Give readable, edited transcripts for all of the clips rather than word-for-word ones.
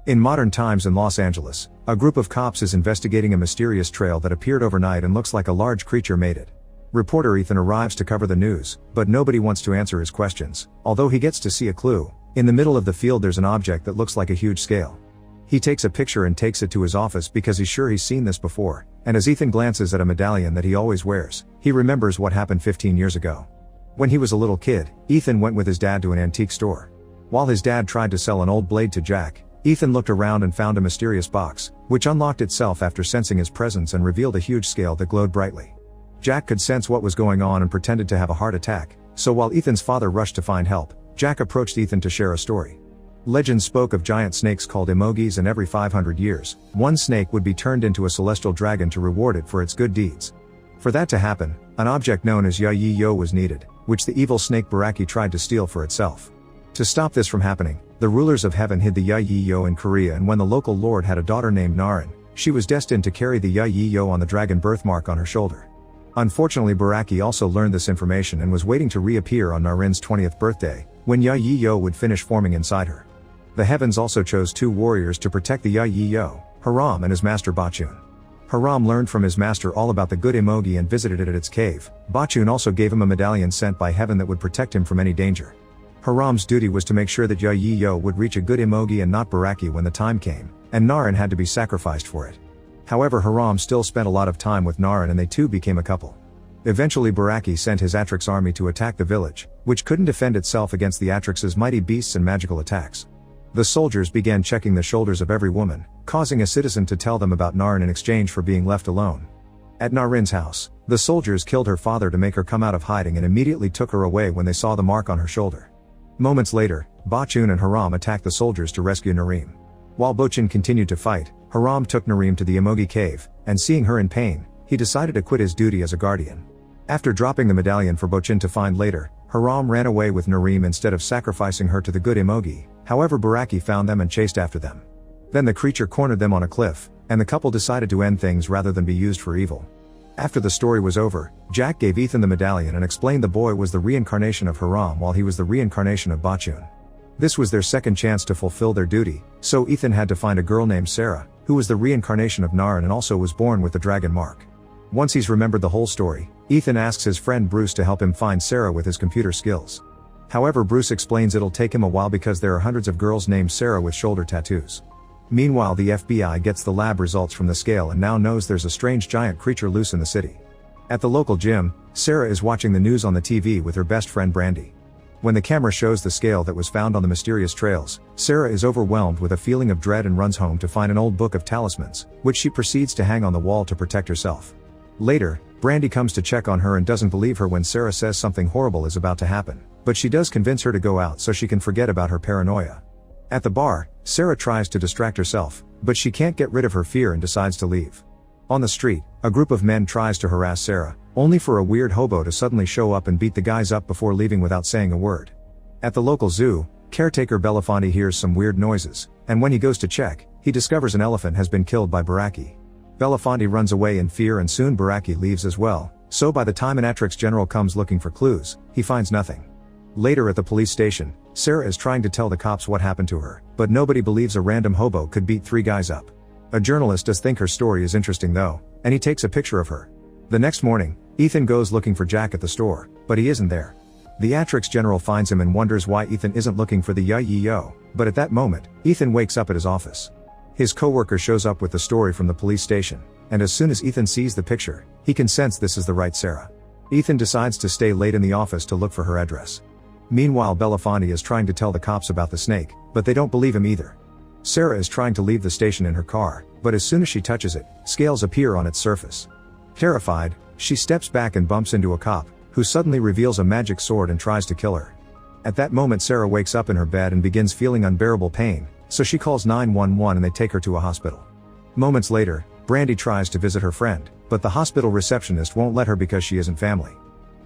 In modern times in Los Angeles, a group of cops is investigating a mysterious trail that appeared overnight and looks like a large creature made it. Reporter Ethan arrives to cover the news, but nobody wants to answer his questions, although he gets to see a clue. In the middle of the field there's an object that looks like a huge scale. He takes a picture and takes it to his office because he's sure he's seen this before, and as Ethan glances at a medallion that he always wears, he remembers what happened 15 years ago. When he was a little kid, Ethan went with his dad to an antique store. While his dad tried to sell an old blade to Jack, Ethan looked around and found a mysterious box, which unlocked itself after sensing his presence and revealed a huge scale that glowed brightly. Jack could sense what was going on and pretended to have a heart attack, so while Ethan's father rushed to find help, Jack approached Ethan to share a story. Legends spoke of giant snakes called emojis, and every 500 years, one snake would be turned into a celestial dragon to reward it for its good deeds. For that to happen, an object known as Ya-Yi-Yo was needed, which the evil snake Baraki tried to steal for itself. To stop this from happening, the rulers of heaven hid the Ya-Yi-Yo in Korea, and when the local lord had a daughter named Naren, she was destined to carry the Ya-Yi-Yo on the dragon birthmark on her shoulder. Unfortunately, Baraki also learned this information and was waiting to reappear on Naren's 20th birthday, when Ya-Yi-Yo would finish forming inside her. The heavens also chose 2 warriors to protect the Ya-Yi-Yo, Haram and his master Bachun. Haram learned from his master all about the good emoji and visited it at its cave. Bachun also gave him a medallion sent by heaven that would protect him from any danger. Haram's duty was to make sure that Ya-Yi-Yo would reach a good emoji and not Baraki when the time came, and Naren had to be sacrificed for it. However, Haram still spent a lot of time with Naren and they two became a couple. Eventually Baraki sent his Atrix army to attack the village, which couldn't defend itself against the Atrix's mighty beasts and magical attacks. The soldiers began checking the shoulders of every woman, causing a citizen to tell them about Naren in exchange for being left alone. At Naren's house, the soldiers killed her father to make her come out of hiding and immediately took her away when they saw the mark on her shoulder. Moments later, Bachun and Haram attacked the soldiers to rescue Nareem. While Bachun continued to fight, Haram took Nareem to the emoji cave, and seeing her in pain, he decided to quit his duty as a guardian. After dropping the medallion for Bachun to find later, Haram ran away with Nareem instead of sacrificing her to the good emoji. However, Baraki found them and chased after them. Then the creature cornered them on a cliff, and the couple decided to end things rather than be used for evil. After the story was over, Jack gave Ethan the medallion and explained the boy was the reincarnation of Haram while he was the reincarnation of Bachun. This was their second chance to fulfill their duty, so Ethan had to find a girl named Sarah, who was the reincarnation of Naren and also was born with the dragon mark. Once he's remembered the whole story, Ethan asks his friend Bruce to help him find Sarah with his computer skills. However, Bruce explains it'll take him a while because there are hundreds of girls named Sarah with shoulder tattoos. Meanwhile, the FBI gets the lab results from the scale and now knows there's a strange giant creature loose in the city. At the local gym, Sarah is watching the news on the TV with her best friend Brandy. When the camera shows the scale that was found on the mysterious trails, Sarah is overwhelmed with a feeling of dread and runs home to find an old book of talismans, which she proceeds to hang on the wall to protect herself. Later, Brandy comes to check on her and doesn't believe her when Sarah says something horrible is about to happen, but she does convince her to go out so she can forget about her paranoia. At the bar, Sarah tries to distract herself, but she can't get rid of her fear and decides to leave. On the street, a group of men tries to harass Sarah, only for a weird hobo to suddenly show up and beat the guys up before leaving without saying a word. At the local zoo, caretaker Belafonte hears some weird noises, and when he goes to check, he discovers an elephant has been killed by Baraki. Belafonte runs away in fear and soon Baraki leaves as well, so by the time an Atrix general comes looking for clues, he finds nothing. Later at the police station, Sarah is trying to tell the cops what happened to her, but nobody believes a random hobo could beat 3 guys up. A journalist does think her story is interesting though, and he takes a picture of her. The next morning, Ethan goes looking for Jack at the store, but he isn't there. The Atrix general finds him and wonders why Ethan isn't looking for the Ya-Yi-Yo, but at that moment, Ethan wakes up at his office. His coworker shows up with the story from the police station, and as soon as Ethan sees the picture, he can sense this is the right Sarah. Ethan decides to stay late in the office to look for her address. Meanwhile, Belafonte is trying to tell the cops about the snake, but they don't believe him either. Sarah is trying to leave the station in her car, but as soon as she touches it, scales appear on its surface. Terrified, she steps back and bumps into a cop, who suddenly reveals a magic sword and tries to kill her. At that moment, Sarah wakes up in her bed and begins feeling unbearable pain, so she calls 911 and they take her to a hospital. Moments later, Brandy tries to visit her friend, but the hospital receptionist won't let her because she isn't family.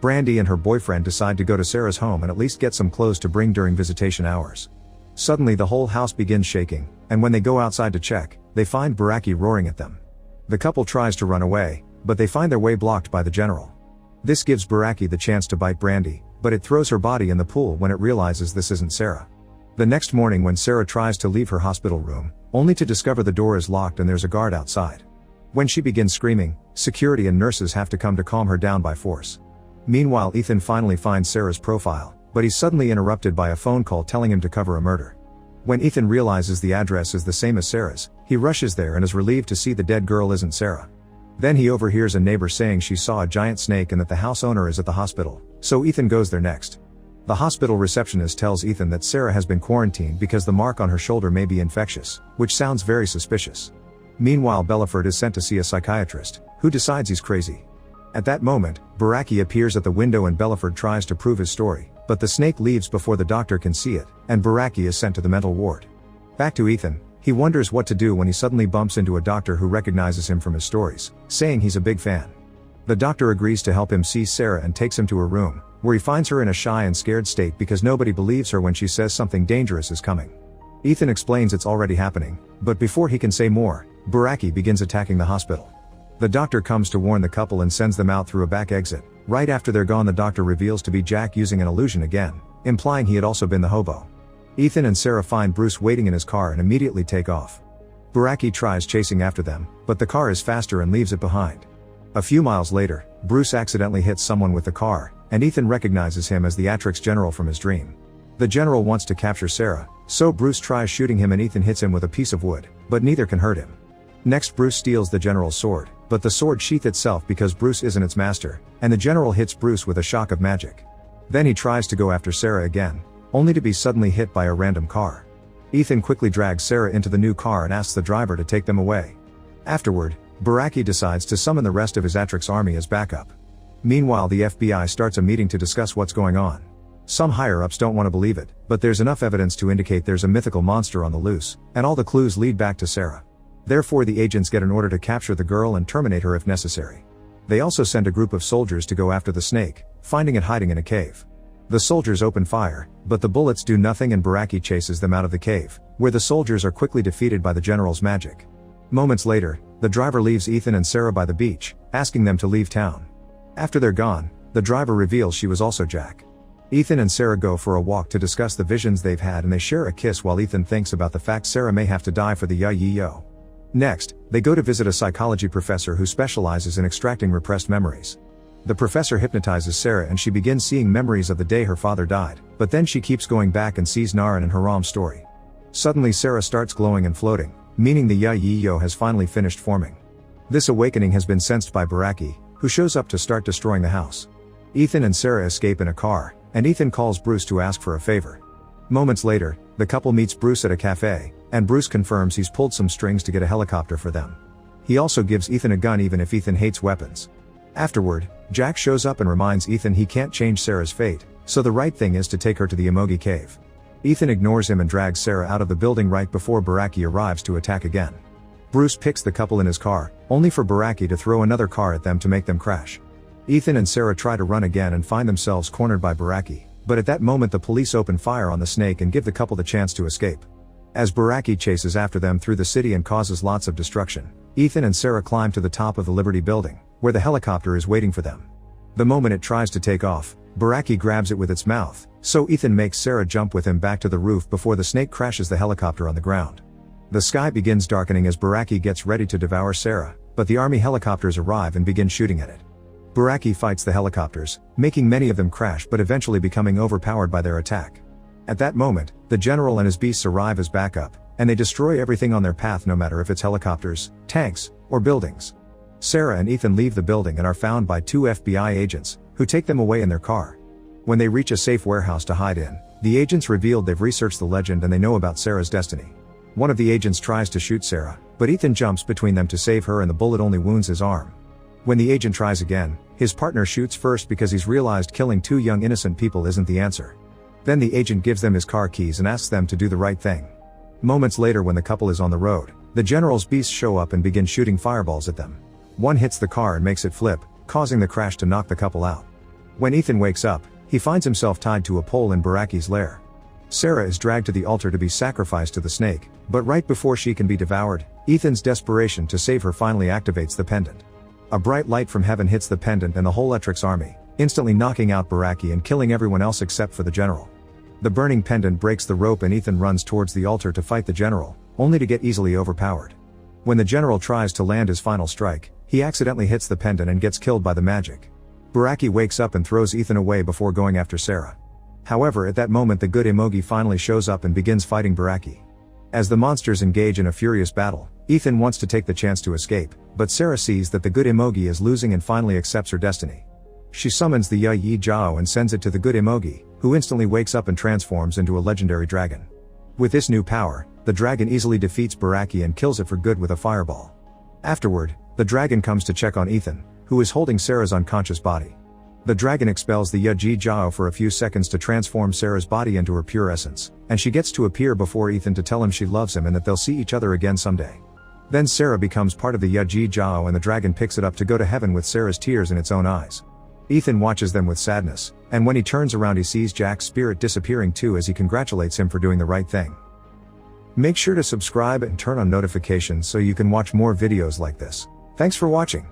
Brandy and her boyfriend decide to go to Sarah's home and at least get some clothes to bring during visitation hours. Suddenly the whole house begins shaking, and when they go outside to check, they find Baraki roaring at them. The couple tries to run away, but they find their way blocked by the general. This gives Baraki the chance to bite Brandy, but it throws her body in the pool when it realizes this isn't Sarah. The next morning when Sarah tries to leave her hospital room, only to discover the door is locked and there's a guard outside. When she begins screaming, security and nurses have to come to calm her down by force. Meanwhile, Ethan finally finds Sarah's profile, but he's suddenly interrupted by a phone call telling him to cover a murder. When Ethan realizes the address is the same as Sarah's, he rushes there and is relieved to see the dead girl isn't Sarah. Then he overhears a neighbor saying she saw a giant snake and that the house owner is at the hospital, so Ethan goes there next. The hospital receptionist tells Ethan that Sarah has been quarantined because the mark on her shoulder may be infectious, which sounds very suspicious. Meanwhile, Belaford is sent to see a psychiatrist, who decides he's crazy. At that moment, Baraki appears at the window and Belaford tries to prove his story, but the snake leaves before the doctor can see it, and Baraki is sent to the mental ward. Back to Ethan, he wonders what to do when he suddenly bumps into a doctor who recognizes him from his stories, saying he's a big fan. The doctor agrees to help him see Sarah and takes him to her room, where he finds her in a shy and scared state because nobody believes her when she says something dangerous is coming. Ethan explains it's already happening, but before he can say more, Baraki begins attacking the hospital. The doctor comes to warn the couple and sends them out through a back exit. Right after they're gone, the doctor reveals to be Jack using an illusion again, implying he had also been the hobo. Ethan and Sarah find Bruce waiting in his car and immediately take off. Baraki tries chasing after them, but the car is faster and leaves it behind. A few miles later, Bruce accidentally hits someone with the car, and Ethan recognizes him as the Atrix general from his dream. The general wants to capture Sarah, so Bruce tries shooting him and Ethan hits him with a piece of wood, but neither can hurt him. Next, Bruce steals the general's sword, but the sword sheath itself because Bruce isn't its master, and the general hits Bruce with a shock of magic. Then he tries to go after Sarah again, only to be suddenly hit by a random car. Ethan quickly drags Sarah into the new car and asks the driver to take them away. Afterward, Baraki decides to summon the rest of his Atrix army as backup. Meanwhile, the FBI starts a meeting to discuss what's going on. Some higher-ups don't want to believe it, but there's enough evidence to indicate there's a mythical monster on the loose, and all the clues lead back to Sarah. Therefore, the agents get an order to capture the girl and terminate her if necessary. They also send a group of soldiers to go after the snake, finding it hiding in a cave. The soldiers open fire, but the bullets do nothing and Baraki chases them out of the cave, where the soldiers are quickly defeated by the general's magic. Moments later, the driver leaves Ethan and Sarah by the beach, asking them to leave town. After they're gone, the driver reveals she was also Jack. Ethan and Sarah go for a walk to discuss the visions they've had and they share a kiss while Ethan thinks about the fact Sarah may have to die for the yo. Next, they go to visit a psychology professor who specializes in extracting repressed memories. The professor hypnotizes Sarah and she begins seeing memories of the day her father died, but then she keeps going back and sees Naren and Haram's story. Suddenly Sarah starts glowing and floating, meaning the yo has finally finished forming. This awakening has been sensed by Baraki, who shows up to start destroying the house. Ethan and Sarah escape in a car, and Ethan calls Bruce to ask for a favor. Moments later, the couple meets Bruce at a cafe, and Bruce confirms he's pulled some strings to get a helicopter for them. He also gives Ethan a gun even if Ethan hates weapons. Afterward, Jack shows up and reminds Ethan he can't change Sarah's fate, so the right thing is to take her to the Emogi cave. Ethan ignores him and drags Sarah out of the building right before Baraki arrives to attack again. Bruce picks the couple in his car, only for Baraki to throw another car at them to make them crash. Ethan and Sarah try to run again and find themselves cornered by Baraki, but at that moment the police open fire on the snake and give the couple the chance to escape. As Baraki chases after them through the city and causes lots of destruction, Ethan and Sarah climb to the top of the Liberty building, where the helicopter is waiting for them. The moment it tries to take off, Baraki grabs it with its mouth, so Ethan makes Sarah jump with him back to the roof before the snake crashes the helicopter on the ground. The sky begins darkening as Baraki gets ready to devour Sarah, but the army helicopters arrive and begin shooting at it. Baraki fights the helicopters, making many of them crash but eventually becoming overpowered by their attack. At that moment, the general and his beasts arrive as backup, and they destroy everything on their path no matter if it's helicopters, tanks, or buildings. Sarah and Ethan leave the building and are found by two FBI agents, who take them away in their car. When they reach a safe warehouse to hide in, the agents revealed they've researched the legend and they know about Sarah's destiny. One of the agents tries to shoot Sarah, but Ethan jumps between them to save her and the bullet only wounds his arm. When the agent tries again, his partner shoots first because he's realized killing two young innocent people isn't the answer. Then the agent gives them his car keys and asks them to do the right thing. Moments later, when the couple is on the road, the general's beasts show up and begin shooting fireballs at them. One hits the car and makes it flip, causing the crash to knock the couple out. When Ethan wakes up, he finds himself tied to a pole in Baraki's lair. Sarah is dragged to the altar to be sacrificed to the snake, but right before she can be devoured, Ethan's desperation to save her finally activates the pendant. A bright light from heaven hits the pendant and the whole Atrix army, instantly knocking out Baraki and killing everyone else except for the general. The burning pendant breaks the rope and Ethan runs towards the altar to fight the general, only to get easily overpowered. When the general tries to land his final strike, he accidentally hits the pendant and gets killed by the magic. Baraki wakes up and throws Ethan away before going after Sarah. However, at that moment the good emoji finally shows up and begins fighting Baraki. As the monsters engage in a furious battle, Ethan wants to take the chance to escape, but Sarah sees that the good emoji is losing and finally accepts her destiny. She summons the Yi Jiao and sends it to the good emoji, who instantly wakes up and transforms into a legendary dragon. With this new power, the dragon easily defeats Baraki and kills it for good with a fireball. Afterward, the dragon comes to check on Ethan, who is holding Sarah's unconscious body. The dragon expels the Yi Jiao for a few seconds to transform Sarah's body into her pure essence, and she gets to appear before Ethan to tell him she loves him and that they'll see each other again someday. Then Sarah becomes part of the Yi Jiao and the dragon picks it up to go to heaven with Sarah's tears in its own eyes. Ethan watches them with sadness, and when he turns around he sees Jack's spirit disappearing too as he congratulates him for doing the right thing. Make sure to subscribe and turn on notifications so you can watch more videos like this. Thanks for watching.